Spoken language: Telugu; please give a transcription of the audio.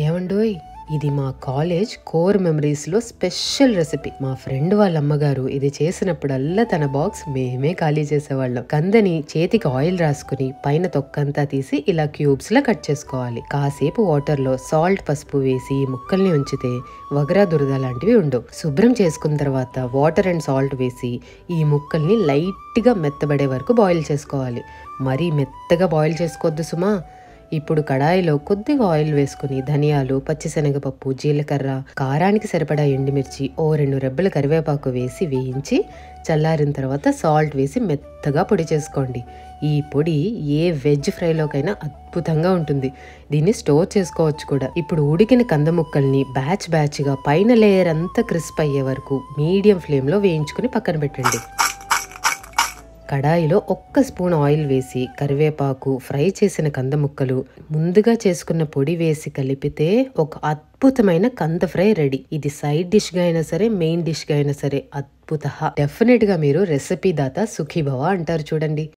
ఏమండోయ్, ఇది మా కాలేజ్ కోర్ మెమరీస్లో స్పెషల్ రెసిపీ. మా ఫ్రెండ్ వాళ్ళ అమ్మగారు ఇది చేసినప్పుడల్లా తన బాక్స్ మేమే ఖాళీ చేసేవాళ్ళం. కందని చేతికి ఆయిల్ రాసుకుని పైన తొక్కంతా తీసి ఇలా క్యూబ్స్ లా కట్ చేసుకోవాలి. కాసేపు వాటర్ లో సాల్ట్, పసుపు వేసి ఈ ముక్కల్ని ఉంచితే వగరా దురద లాంటివి ఉండవు. శుభ్రం చేసుకున్న తర్వాత వాటర్ అండ్ సాల్ట్ వేసి ఈ ముక్కల్ని లైట్ గా మెత్తబడే వరకు బాయిల్ చేసుకోవాలి. మరీ మెత్తగా బాయిల్ చేసుకోవద్దు సుమా. ఇప్పుడు కడాయిలో కొద్దిగా ఆయిల్ వేసుకుని ధనియాలు, పచ్చిశనగపప్పు, జీలకర్ర, కారానికి సరిపడా ఎండుమిర్చి, 2 రెబ్బల కరివేపాకు వేసి వేయించి చల్లారిన తర్వాత సాల్ట్ వేసి మెత్తగా పొడి చేసుకోండి. ఈ పొడి ఏ వెజ్ ఫ్రైలోకైనా అద్భుతంగా ఉంటుంది. దీన్ని స్టోర్ చేసుకోవచ్చు కూడా. ఇప్పుడు ఉడికిన కంద ముక్కల్ని బ్యాచ్ గా పైన లేయర్ అంతా క్రిస్ప్ అయ్యే వరకు మీడియం ఫ్లేమ్ లో వేయించుకుని పక్కన పెట్టండి. కడాయిలో 1 స్పూన్ ఆయిల్ వేసి కరివేపాకు, ఫ్రై చేసిన కంద ముక్కలు, ముందుగా చేసుకున్న పొడి వేసి కలిపితే ఒక అద్భుతమైన కంద ఫ్రై రెడీ. ఇది సైడ్ డిష్ గా అయినా సరే, మెయిన్ డిష్ గా అయినా సరే అద్భుత. డెఫినెట్ గా మీరు రెసిపీ దాత సుఖీభవ అంటారు చూడండి.